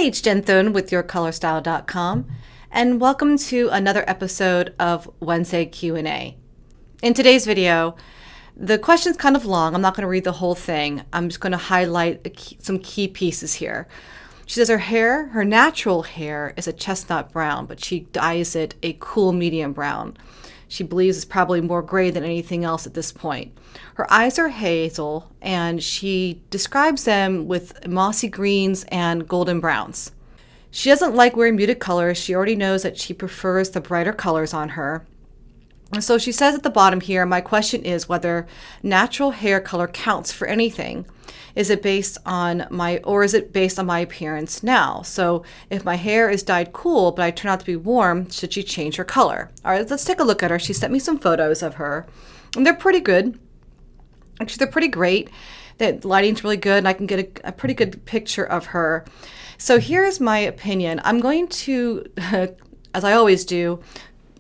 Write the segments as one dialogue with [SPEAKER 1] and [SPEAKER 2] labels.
[SPEAKER 1] Hey, it's Jen Thune with YourColorStyle.com, and welcome to another episode of Wednesday Q&A. In today's video, the question's kind of long. I'm not going to read the whole thing. I'm just going to highlight some key pieces here. She says her natural hair is a chestnut brown, but she dyes it a cool medium brown. She believes it's probably more gray than anything else at this point. Her eyes are hazel, and she describes them with mossy greens and golden browns. She doesn't like wearing muted colors. She already knows that she prefers the brighter colors on her. And so she says at the bottom here, my question is whether natural hair color counts for anything. Is it based on my appearance now? So if my hair is dyed cool, but I turn out to be warm, should she change her color? All right, let's take a look at her. She sent me some photos of her, and they're pretty good. Actually, they're pretty great. The lighting's really good, and I can get a pretty good picture of her. So here's my opinion. I'm going to, as I always do,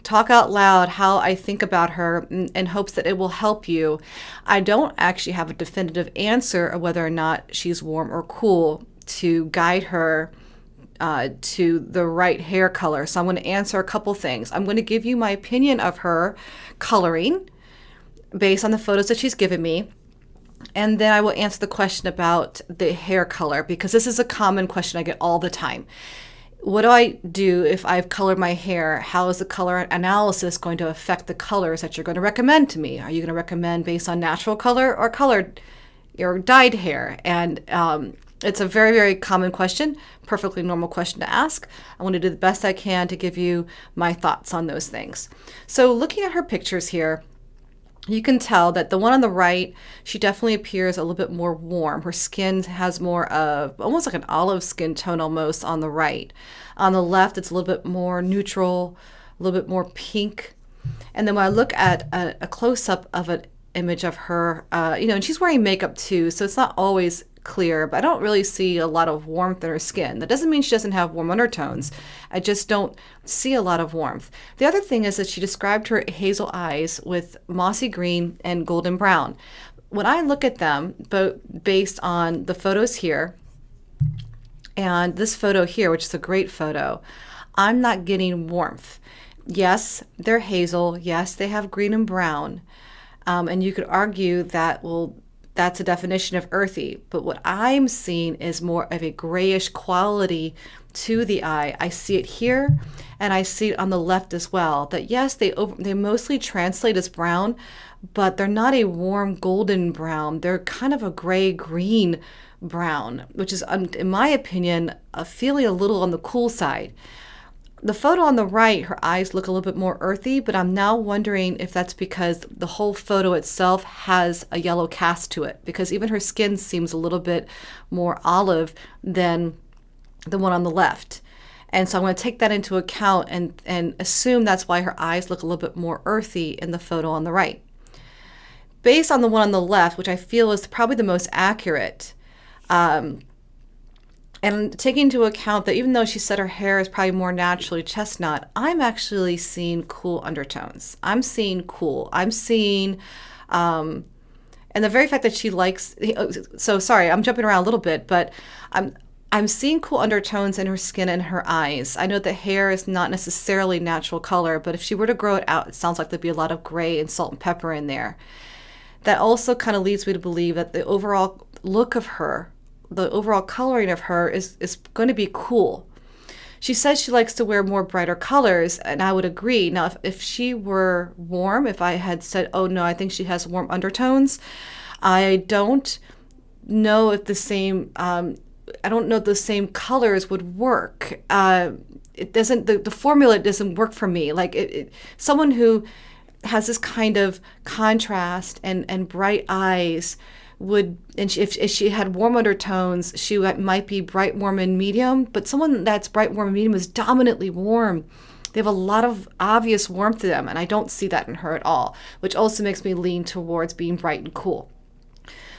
[SPEAKER 1] talk out loud how I think about her in hopes that it will help you. I don't actually have a definitive answer of whether or not she's warm or cool to guide her to the right hair color. So I'm going to answer a couple things. I'm going to give you my opinion of her coloring based on the photos that she's given me. And then I will answer the question about the hair color, because this is a common question I get all the time. What do I do if I've colored my hair? How is the color analysis going to affect the colors that you're going to recommend to me? Are you going to recommend based on natural color or colored or dyed hair? And it's a very, very common question, perfectly normal question to ask. I want to do the best I can to give you my thoughts on those things. So looking at her pictures here, you can tell that the one on the right, she definitely appears a little bit more warm. Her skin has more of almost like an olive skin tone almost on the right. On the left, it's a little bit more neutral, a little bit more pink. And then when I look at a close-up of an image of her, and she's wearing makeup too, so it's not always clear, but I don't really see a lot of warmth in her skin. That doesn't mean she doesn't have warm undertones. I just don't see a lot of warmth. The other thing is that she described her hazel eyes with mossy green and golden brown. When I look at them, both based on the photos here and this photo here, which is a great photo, I'm not getting warmth. Yes, they're hazel. Yes, they have green and brown. And you could argue that, well, that's a definition of earthy, but what I'm seeing is more of a grayish quality to the eye. I see it here, and I see it on the left as well, that yes, they mostly translate as brown, but they're not a warm golden brown. They're kind of a gray-green brown, which is, in my opinion, feeling a little on the cool side. The photo on the right, her eyes look a little bit more earthy, but I'm now wondering if that's because the whole photo itself has a yellow cast to it, because even her skin seems a little bit more olive than the one on the left. And so I'm going to take that into account and assume that's why her eyes look a little bit more earthy in the photo on the right. Based on the one on the left, which I feel is probably the most accurate, and taking into account that even though she said her hair is probably more naturally chestnut, I'm actually seeing cool undertones. I'm seeing cool. I'm seeing, and the very fact that she likes, so sorry, I'm jumping around a little bit, but I'm seeing cool undertones in her skin and her eyes. I know that hair is not necessarily natural color, but if she were to grow it out, it sounds like there'd be a lot of gray and salt and pepper in there. That also kind of leads me to believe that the overall look of her, the overall coloring of her is going to be cool. She says she likes to wear more brighter colors, and I would agree. Now, if she were warm, if I had said, oh no, I think she has warm undertones, I don't know if the same colors would work. It doesn't, the formula doesn't work for me. Like someone who has this kind of contrast and bright eyes would, and if she had warm undertones, she might be bright, warm, and medium. But someone that's bright, warm, and medium is dominantly warm. They have a lot of obvious warmth to them, and I don't see that in her at all, which also makes me lean towards being bright and cool.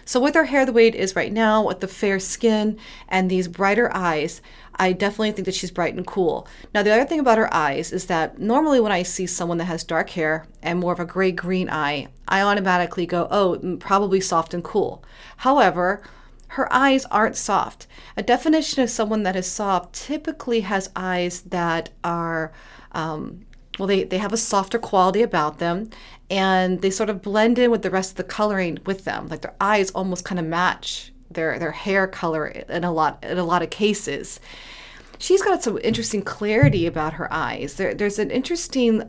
[SPEAKER 1] So with her hair the way it is right now, with the fair skin and these brighter eyes, I definitely think that she's bright and cool. Now, the other thing about her eyes is that normally when I see someone that has dark hair and more of a gray-green eye, I automatically go, oh, probably soft and cool. However, her eyes aren't soft. A definition of someone that is soft typically has eyes that are, they have a softer quality about them, and they sort of blend in with the rest of the coloring with them. Like their eyes almost kind of match their hair color in a lot of cases. She's got some interesting clarity about her eyes. There's an interesting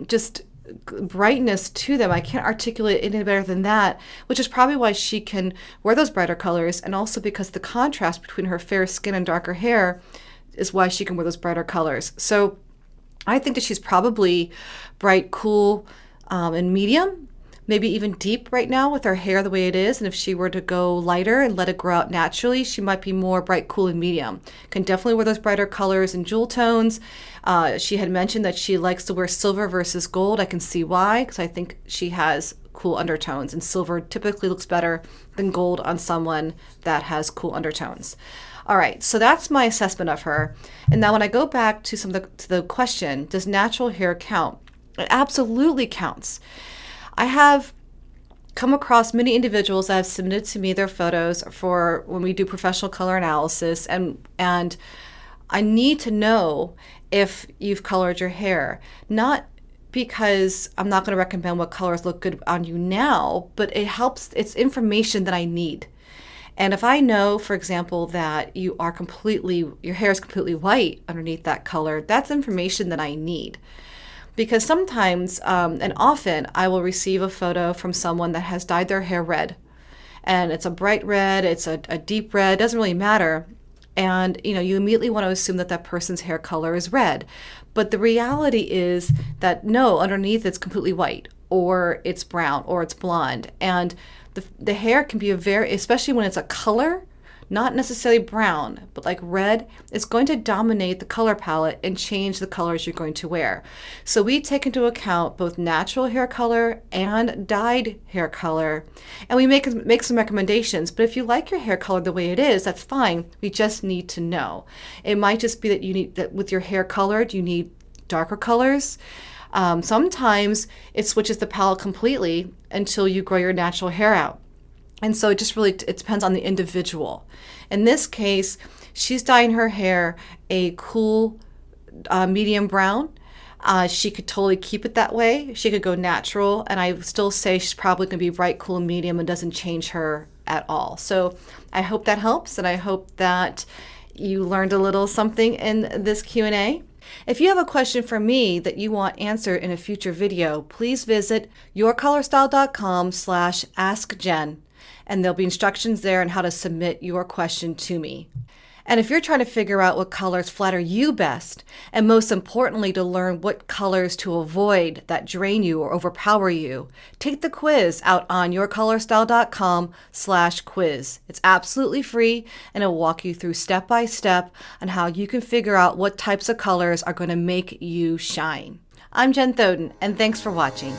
[SPEAKER 1] just brightness to them. I can't articulate any better than that, which is probably why she can wear those brighter colors, and also because the contrast between her fair skin and darker hair is why she can wear those brighter colors. So I think that she's probably bright, cool, and medium, maybe even deep right now with her hair the way it is. And if she were to go lighter and let it grow out naturally, she might be more bright, cool, and medium. Can definitely wear those brighter colors and jewel tones. She had mentioned that she likes to wear silver versus gold. I can see why, because I think she has cool undertones, and silver typically looks better than gold on someone that has cool undertones. All right, so that's my assessment of her. And now when I go back to the question, does natural hair count? It absolutely counts. I have come across many individuals that have submitted to me their photos for when we do professional color analysis, and I need to know if you've colored your hair. Not because I'm not going to recommend what colors look good on you now, but it's information that I need. And if I know, for example, that your hair is completely white underneath that color, that's information that I need. Because sometimes, and often, I will receive a photo from someone that has dyed their hair red. And it's a bright red, it's a deep red, doesn't really matter. And you immediately want to assume that that person's hair color is red. But the reality is that no, underneath it's completely white, or it's brown, or it's blonde. And the hair can be especially when it's a color, not necessarily brown, but like red, it's going to dominate the color palette and change the colors you're going to wear. So we take into account both natural hair color and dyed hair color, and we make some recommendations. But if you like your hair color the way it is, that's fine. We just need to know. It might just be that you need that with your hair colored, you need darker colors. Sometimes it switches the palette completely until you grow your natural hair out. And so it depends on the individual. In this case, she's dyeing her hair a cool medium brown. She could totally keep it that way. She could go natural, and I still say she's probably going to be bright, cool, and medium, and doesn't change her at all. So I hope that helps, and I hope that you learned a little something in this Q&A. If you have a question for me that you want answered in a future video, please visit yourcolorstyle.com/askjen. And there'll be instructions there on how to submit your question to me. And if you're trying to figure out what colors flatter you best, and most importantly, to learn what colors to avoid that drain you or overpower you, take the quiz out on yourcolorstyle.com/quiz. It's absolutely free, and it'll walk you through step by step on how you can figure out what types of colors are going to make you shine. I'm Jen Thoden, and thanks for watching.